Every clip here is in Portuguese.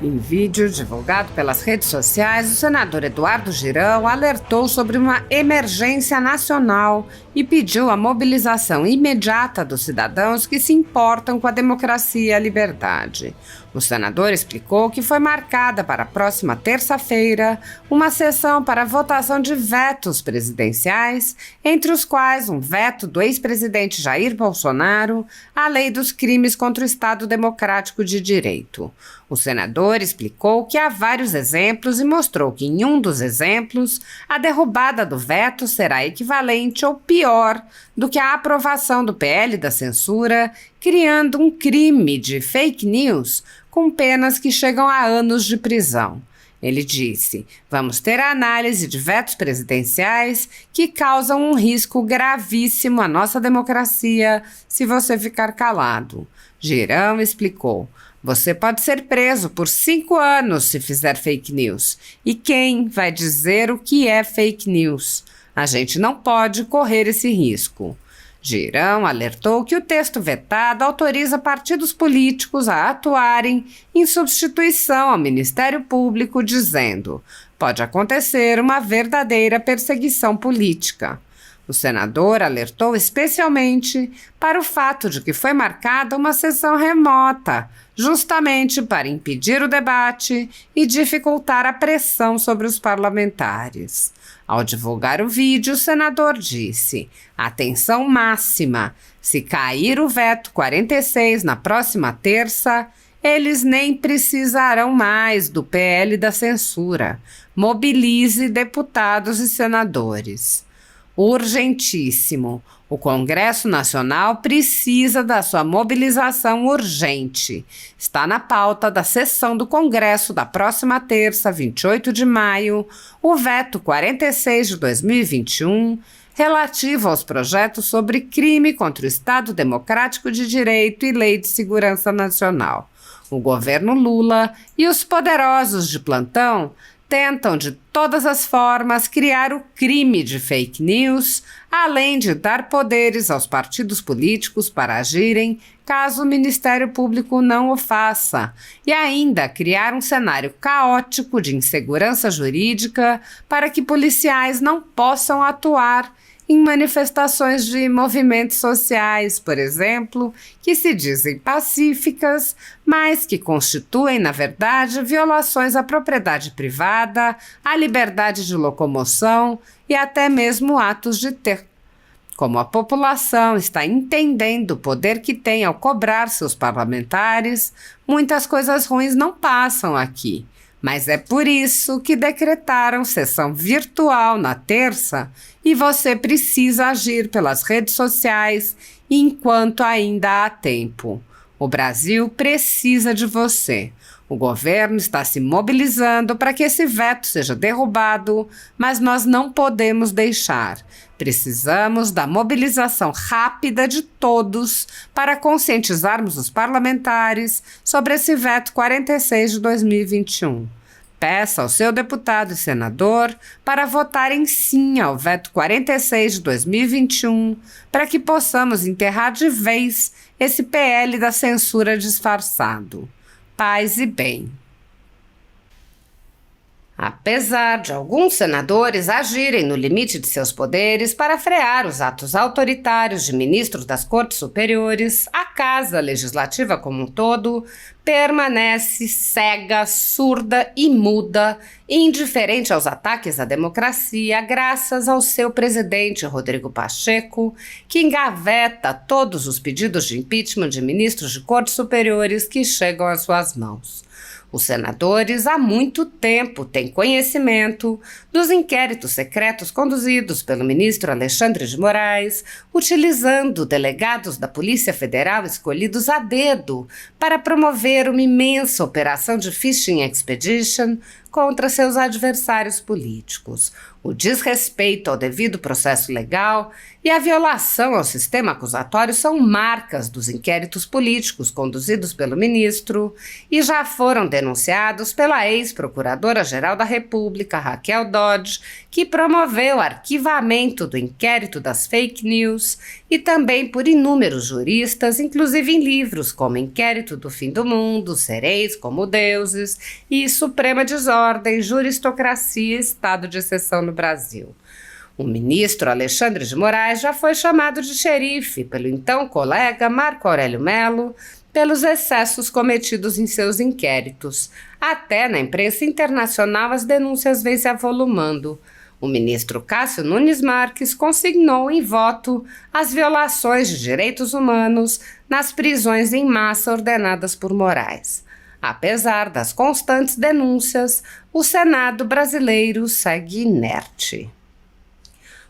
Em vídeo divulgado pelas redes sociais, o senador Eduardo Girão alertou sobre uma emergência nacional e pediu a mobilização imediata dos cidadãos que se importam com a democracia e a liberdade. O senador explicou que foi marcada para a próxima terça-feira uma sessão para votação de vetos presidenciais, entre os quais um veto do ex-presidente Jair Bolsonaro à lei dos crimes contra o Estado Democrático de Direito. O senador explicou que há vários exemplos e mostrou que, em um dos exemplos, a derrubada do veto será equivalente ou pior do que a aprovação do PL da censura, criando um crime de fake news com penas que chegam a anos de prisão. Ele disse: vamos ter a análise de vetos presidenciais que causam um risco gravíssimo à nossa democracia se você ficar calado. Girão explicou: você pode ser preso por 5 anos se fizer fake news. E quem vai dizer o que é fake news? A gente não pode correr esse risco. Girão alertou que o texto vetado autoriza partidos políticos a atuarem em substituição ao Ministério Público, dizendo: pode acontecer uma verdadeira perseguição política. O senador alertou especialmente para o fato de que foi marcada uma sessão remota, justamente para impedir o debate e dificultar a pressão sobre os parlamentares. Ao divulgar o vídeo, o senador disse: atenção máxima, se cair o veto 46 na próxima terça, eles nem precisarão mais do PL da censura. Mobilize deputados e senadores. Urgentíssimo. O Congresso Nacional precisa da sua mobilização urgente. Está na pauta da sessão do Congresso da próxima terça, 28 de maio, o veto 46 de 2021, relativo aos projetos sobre crime contra o Estado Democrático de Direito e Lei de Segurança Nacional. O governo Lula e os poderosos de plantão tentam de todas as formas criar o crime de fake news, além de dar poderes aos partidos políticos para agirem caso o Ministério Público não o faça, e ainda criar um cenário caótico de insegurança jurídica para que policiais não possam atuar em manifestações de movimentos sociais, por exemplo, que se dizem pacíficas, mas que constituem, na verdade, violações à propriedade privada, à liberdade de locomoção e até mesmo atos de terror. Como a população está entendendo o poder que tem ao cobrar seus parlamentares, muitas coisas ruins não passam aqui. Mas é por isso que decretaram sessão virtual na terça e você precisa agir pelas redes sociais enquanto ainda há tempo. O Brasil precisa de você. O governo está se mobilizando para que esse veto seja derrubado, mas nós não podemos deixar. Precisamos da mobilização rápida de todos para conscientizarmos os parlamentares sobre esse veto 46 de 2021. Peça ao seu deputado e senador para votarem sim ao veto 46 de 2021 para que possamos enterrar de vez esse PL da censura disfarçado. Paz e bem. Apesar de alguns senadores agirem no limite de seus poderes para frear os atos autoritários de ministros das Cortes Superiores, a Casa Legislativa como um todo permanece cega, surda e muda, indiferente aos ataques à democracia, graças ao seu presidente Rodrigo Pacheco, que engaveta todos os pedidos de impeachment de ministros de Cortes Superiores que chegam às suas mãos. Os senadores há muito tempo têm conhecimento dos inquéritos secretos conduzidos pelo ministro Alexandre de Moraes, utilizando delegados da Polícia Federal escolhidos a dedo para promover uma imensa operação de Fishing Expedition contra seus adversários políticos. O desrespeito ao devido processo legal e a violação ao sistema acusatório são marcas dos inquéritos políticos conduzidos pelo ministro e já foram denunciados pela ex-procuradora-geral da República, Raquel Dodge, que promoveu o arquivamento do inquérito das fake news, e também por inúmeros juristas, inclusive em livros como Inquérito do Fim do Mundo, Sereis como Deuses e Suprema Desordem, Juristocracia e Estado de Exceção no Brasil. O ministro Alexandre de Moraes já foi chamado de xerife pelo então colega Marco Aurélio Mello pelos excessos cometidos em seus inquéritos. Até na imprensa internacional as denúncias vêm se avolumando. O ministro Cássio Nunes Marques consignou em voto as violações de direitos humanos nas prisões em massa ordenadas por Moraes. Apesar das constantes denúncias, o Senado brasileiro segue inerte.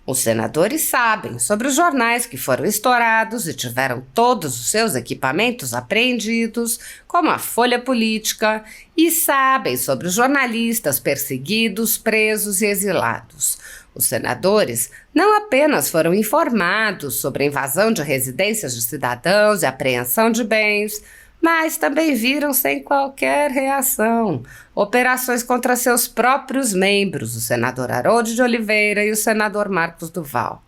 Os senadores sabem sobre os jornais que foram estourados e tiveram todos os seus equipamentos apreendidos, como a Folha Política, e sabem sobre os jornalistas perseguidos, presos e exilados. Os senadores não apenas foram informados sobre a invasão de residências de cidadãos e apreensão de bens, mas também viram sem qualquer reação operações contra seus próprios membros, o senador Harold de Oliveira e o senador Marcos Duval.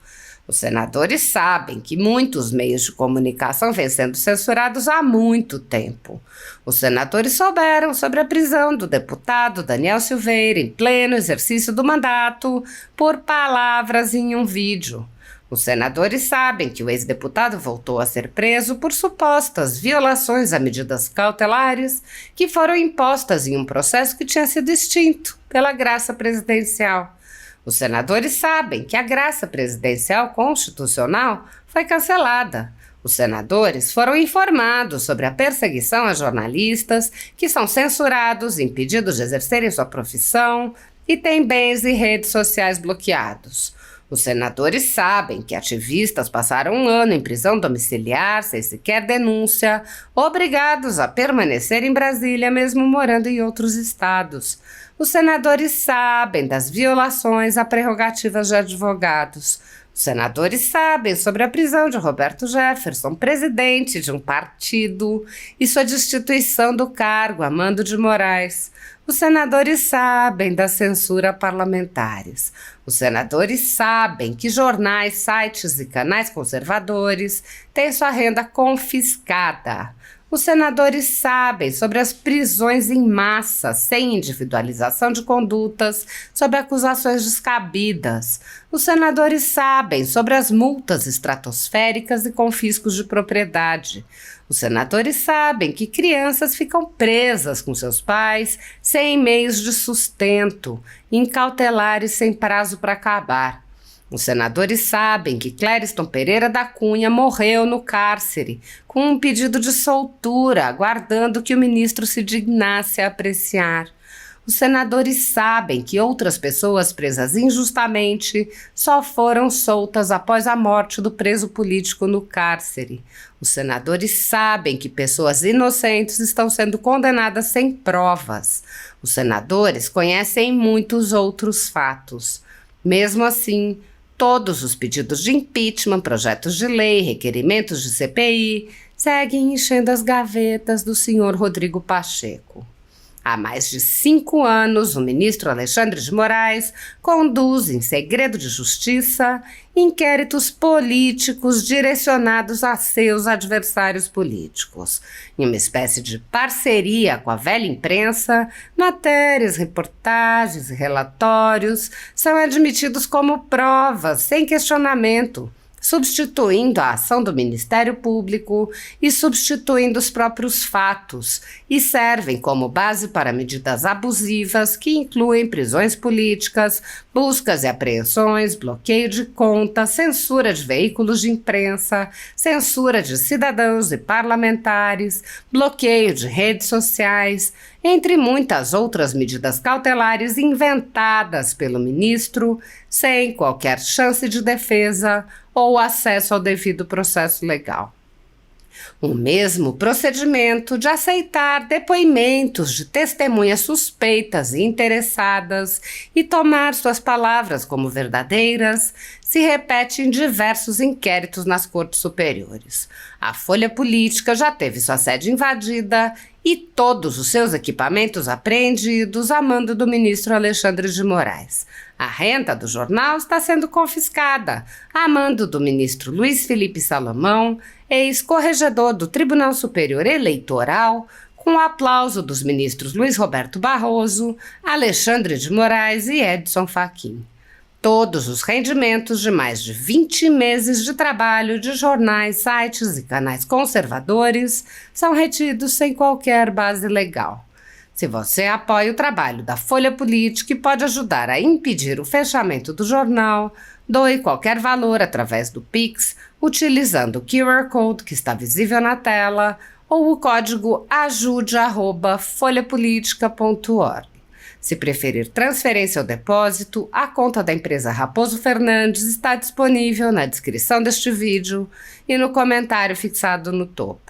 Os senadores sabem que muitos meios de comunicação vêm sendo censurados há muito tempo. Os senadores souberam sobre a prisão do deputado Daniel Silveira em pleno exercício do mandato por palavras em um vídeo. Os senadores sabem que o ex-deputado voltou a ser preso por supostas violações a medidas cautelares que foram impostas em um processo que tinha sido extinto pela graça presidencial. Os senadores sabem que a graça presidencial constitucional foi cancelada. Os senadores foram informados sobre a perseguição a jornalistas que são censurados, impedidos de exercerem sua profissão e têm bens e redes sociais bloqueados. Os senadores sabem que ativistas passaram um ano em prisão domiciliar, sem sequer denúncia, obrigados a permanecer em Brasília, mesmo morando em outros estados. Os senadores sabem das violações a prerrogativas de advogados. Os senadores sabem sobre a prisão de Roberto Jefferson, presidente de um partido, e sua destituição do cargo a mando de Moraes. Os senadores sabem da censura a parlamentares. Os senadores sabem que jornais, sites e canais conservadores têm sua renda confiscada. Os senadores sabem sobre as prisões em massa, sem individualização de condutas, sobre acusações descabidas. Os senadores sabem sobre as multas estratosféricas e confiscos de propriedade. Os senadores sabem que crianças ficam presas com seus pais, sem meios de sustento, em cautelares sem prazo para acabar. Os senadores sabem que Clériston Pereira da Cunha morreu no cárcere, com um pedido de soltura, aguardando que o ministro se dignasse a apreciar. Os senadores sabem que outras pessoas presas injustamente só foram soltas após a morte do preso político no cárcere. Os senadores sabem que pessoas inocentes estão sendo condenadas sem provas. Os senadores conhecem muitos outros fatos. Mesmo assim, todos os pedidos de impeachment, projetos de lei, requerimentos de CPI seguem enchendo as gavetas do senhor Rodrigo Pacheco. Há mais de 5 anos, o ministro Alexandre de Moraes conduz, em segredo de justiça, inquéritos políticos direcionados a seus adversários políticos. Em uma espécie de parceria com a velha imprensa, matérias, reportagens e relatórios são admitidos como provas, sem questionamento, substituindo a ação do Ministério Público e substituindo os próprios fatos, e servem como base para medidas abusivas que incluem prisões políticas, buscas e apreensões, bloqueio de contas, censura de veículos de imprensa, censura de cidadãos e parlamentares, bloqueio de redes sociais, entre muitas outras medidas cautelares inventadas pelo ministro, sem qualquer chance de defesa ou acesso ao devido processo legal. O mesmo procedimento de aceitar depoimentos de testemunhas suspeitas e interessadas e tomar suas palavras como verdadeiras se repete em diversos inquéritos nas cortes superiores. A Folha Política já teve sua sede invadida e todos os seus equipamentos apreendidos a mando do ministro Alexandre de Moraes. A renda do jornal está sendo confiscada a mando do ministro Luiz Felipe Salomão, ex-corregedor do Tribunal Superior Eleitoral, com o aplauso dos ministros Luiz Roberto Barroso, Alexandre de Moraes e Edson Fachin. Todos os rendimentos de mais de 20 meses de trabalho de jornais, sites e canais conservadores são retidos sem qualquer base legal. Se você apoia o trabalho da Folha Política e pode ajudar a impedir o fechamento do jornal, doe qualquer valor através do Pix, utilizando o QR Code que está visível na tela ou o código ajude@folhapolitica.org. Se preferir transferência ou depósito, a conta da empresa Raposo Fernandes está disponível na descrição deste vídeo e no comentário fixado no topo.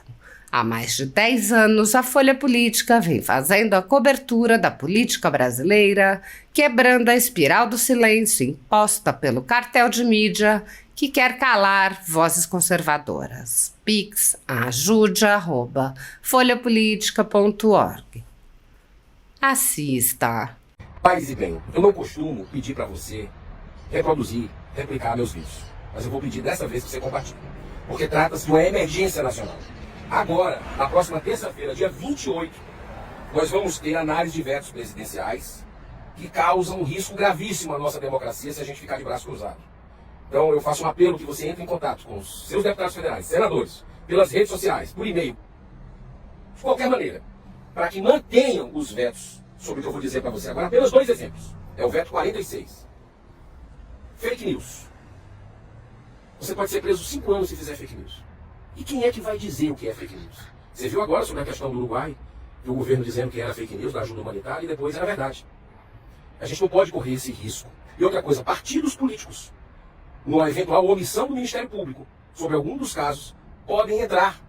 Há mais de 10 anos, a Folha Política vem fazendo a cobertura da política brasileira, quebrando a espiral do silêncio imposta pelo cartel de mídia que quer calar vozes conservadoras. Pix ajude@folhapolitica.org. Assista. Paz e bem, eu não costumo pedir para você reproduzir, replicar meus vídeos, mas eu vou pedir dessa vez que você compartilhe, porque trata-se de uma emergência nacional. Agora, na próxima terça-feira, dia 28, nós vamos ter análise de vetos presidenciais que causam um risco gravíssimo à nossa democracia se a gente ficar de braço cruzado. Então eu faço um apelo que você entre em contato com os seus deputados federais, senadores, pelas redes sociais, por e-mail, de qualquer maneira, para que mantenham os vetos sobre o que eu vou dizer para você agora. Apenas 2 exemplos. É o veto 46. Fake news. Você pode ser preso 5 anos se fizer fake news. E quem é que vai dizer o que é fake news? Você viu agora sobre a questão do Uruguai, do governo dizendo que era fake news, da ajuda humanitária, e depois era verdade. A gente não pode correr esse risco. E outra coisa, partidos políticos, numa eventual omissão do Ministério Público, sobre algum dos casos, podem entrar.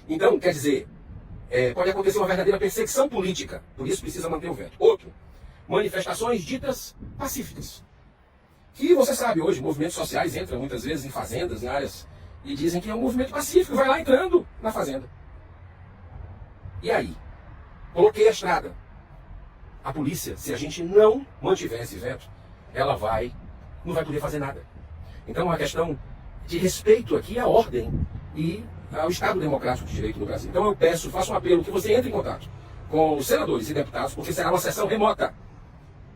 Então, quer dizer, pode acontecer uma verdadeira perseguição política, por isso precisa manter o veto. Outro, manifestações ditas pacíficas. Que você sabe hoje, movimentos sociais entram muitas vezes em fazendas, em áreas, e dizem que é um movimento pacífico, vai lá entrando na fazenda. E aí? Coloquei a estrada. A polícia, se a gente não mantiver esse veto, ela não vai poder fazer nada. Então a questão de respeito aqui à ordem e ao Estado Democrático de Direito no Brasil. Então eu faço um apelo que você entre em contato com os senadores e deputados, porque será uma sessão remota.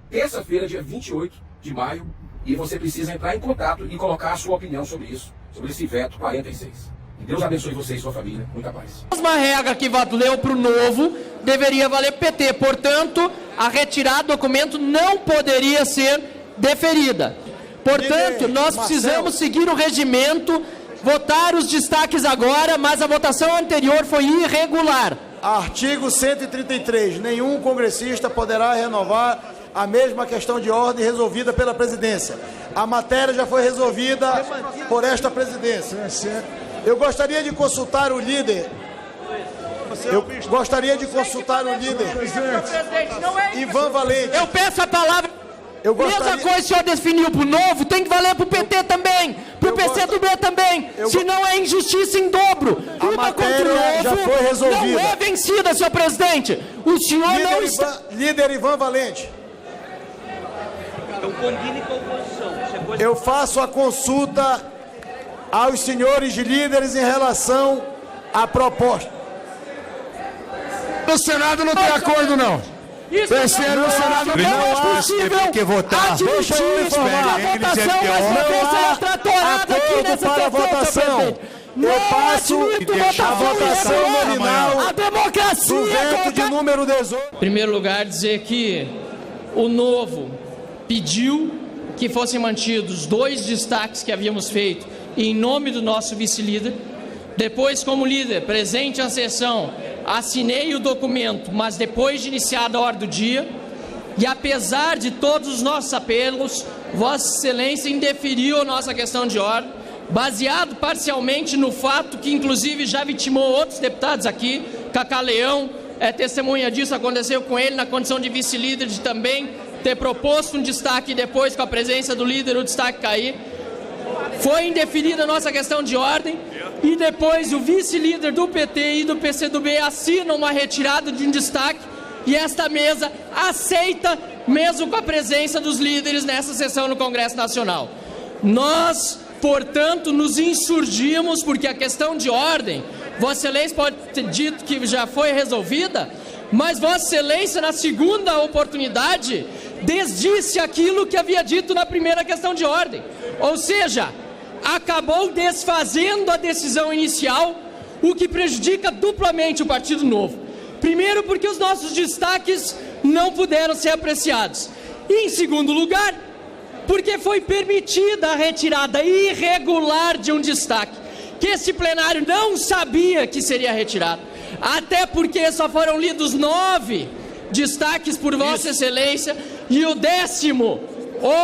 Terça-feira, dia 28 de maio, e você precisa entrar em contato e colocar a sua opinião sobre isso, sobre esse veto 46. Que Deus abençoe você e sua família. Muita paz. A mesma regra que valeu para o Novo deveria valer para o PT. Portanto, a retirada do documento não poderia ser deferida. Portanto, nós precisamos seguir o regimento, votar os destaques agora, mas a votação anterior foi irregular. Artigo 133. Nenhum congressista poderá renovar a mesma questão de ordem resolvida pela presidência. A matéria já foi resolvida por esta presidência. Eu gostaria de consultar o líder. Ivan Valente. Eu peço a palavra. Mesma coisa que o senhor definiu para o Novo, tem que valer para o PT também, para o PCdoB também, senão é injustiça em dobro. Uma contra o Novo já foi resolvida. Não é vencida, senhor presidente. O senhor não está... Líder Ivan Valente. Então combine com a oposição. Eu faço a consulta aos senhores líderes em relação à proposta. No Senado não tem acordo, não. Isso no Senado não é possível tem que votar. admitir a votação, mas uma vez ela tratorada aqui nessa para a votação. Eu passo a votação nominal a democracia do veto de número 18. Em primeiro lugar, dizer que o Novo pediu que fossem mantidos 2 destaques que havíamos feito em nome do nosso vice-líder. Depois, como líder, presente à sessão, assinei o documento, mas depois de iniciada a ordem do dia, e apesar de todos os nossos apelos, Vossa Excelência indeferiu a nossa questão de ordem, baseado parcialmente no fato que, inclusive, já vitimou outros deputados aqui. Cacá Leão é testemunha disso, aconteceu com ele na condição de vice-líder, de também ter proposto um destaque e depois, com a presença do líder, o destaque cair. Foi indefinida a nossa questão de ordem e depois o vice-líder do PT e do PCdoB assinam uma retirada de um destaque e esta mesa aceita, mesmo com a presença dos líderes nessa sessão no Congresso Nacional. Nós, portanto, nos insurgimos porque a questão de ordem, Vossa Excelência pode ter dito que já foi resolvida, mas Vossa Excelência, na segunda oportunidade, desdisse aquilo que havia dito na primeira questão de ordem. Ou seja, acabou desfazendo a decisão inicial, o que prejudica duplamente o Partido Novo. Primeiro, porque os nossos destaques não puderam ser apreciados. E, em segundo lugar, porque foi permitida a retirada irregular de um destaque, que esse plenário não sabia que seria retirado. Até porque só foram lidos 9 destaques por Vossa Excelência e o 10º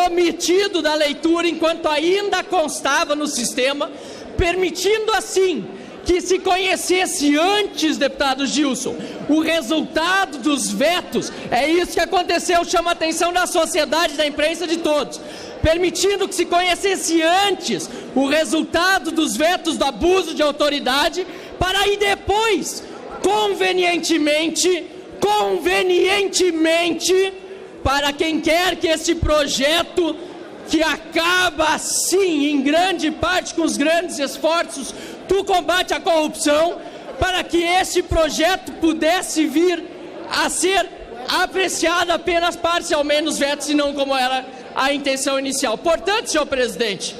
omitido da leitura enquanto ainda constava no sistema, permitindo assim que se conhecesse antes, deputado Gilson, o resultado dos vetos. É isso que aconteceu, chama a atenção da sociedade, da imprensa, de todos. Permitindo que se conhecesse antes o resultado dos vetos do abuso de autoridade, para aí depois, convenientemente, para quem quer que esse projeto, que acaba sim, em grande parte, com os grandes esforços do combate à corrupção, para que esse projeto pudesse vir a ser apreciado apenas parcialmente nos vetos e não como era a intenção inicial. Portanto, senhor presidente,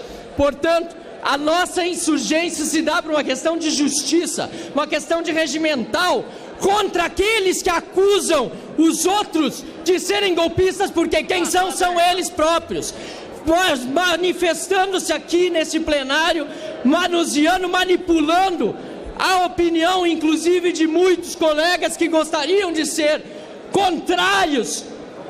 a nossa insurgência se dá por uma questão de justiça, uma questão de regimental, contra aqueles que acusam os outros de serem golpistas, porque quem são eles próprios. Nós, manifestando-se aqui nesse plenário, manuseando, manipulando a opinião, inclusive, de muitos colegas que gostariam de ser contrários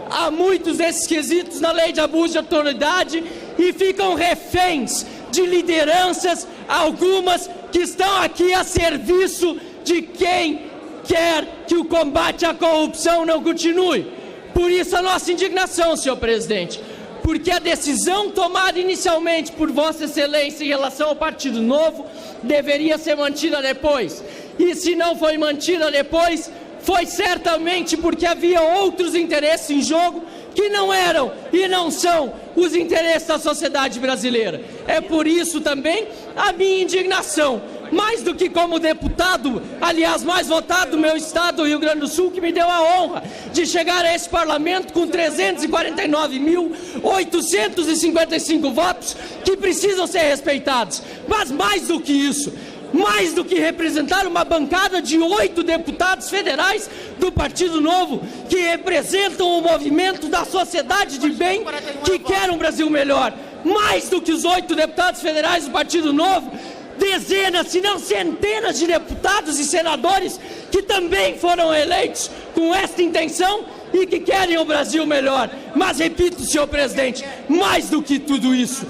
a muitos desses quesitos na lei de abuso de autoridade e ficam reféns de lideranças, algumas que estão aqui a serviço de quem quer que o combate à corrupção não continue. Por isso a nossa indignação, senhor presidente, porque a decisão tomada inicialmente por Vossa Excelência em relação ao Partido Novo deveria ser mantida depois. E se não foi mantida depois, foi certamente porque havia outros interesses em jogo que não eram e não são os interesses da sociedade brasileira. É por isso também a minha indignação, mais do que como deputado, aliás, mais votado do meu estado, Rio Grande do Sul, que me deu a honra de chegar a esse parlamento com 349.855 votos que precisam ser respeitados. Mas mais do que isso, mais do que representar uma bancada de 8 deputados federais do Partido Novo, que representam o movimento da sociedade de bem que quer um Brasil melhor, mais do que os 8 deputados federais do Partido Novo, dezenas, se não centenas de deputados e senadores que também foram eleitos com esta intenção e que querem o Brasil melhor. Mas repito, senhor presidente, mais do que tudo isso,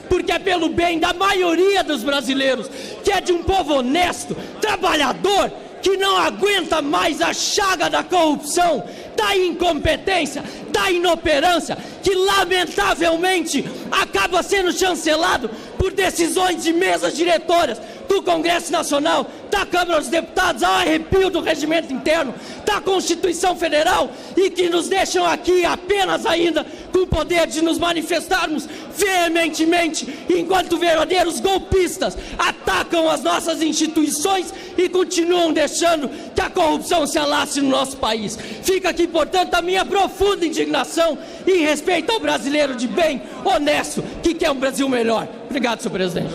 porque é pelo bem da maioria dos brasileiros, que é de um povo honesto, trabalhador, que não aguenta mais a chaga da corrupção, da incompetência, da inoperância, que lamentavelmente acaba sendo chancelado por decisões de mesas diretoras do Congresso Nacional, da Câmara dos Deputados, ao arrepio do regimento interno, da Constituição Federal, e que nos deixam aqui apenas ainda com o poder de nos manifestarmos veementemente, enquanto verdadeiros golpistas atacam as nossas instituições e continuam deixando que a corrupção se alastre no nosso país. Fica aqui, portanto, a minha profunda indignação em respeito ao brasileiro de bem, honesto, que quer um Brasil melhor. Obrigado, senhor presidente.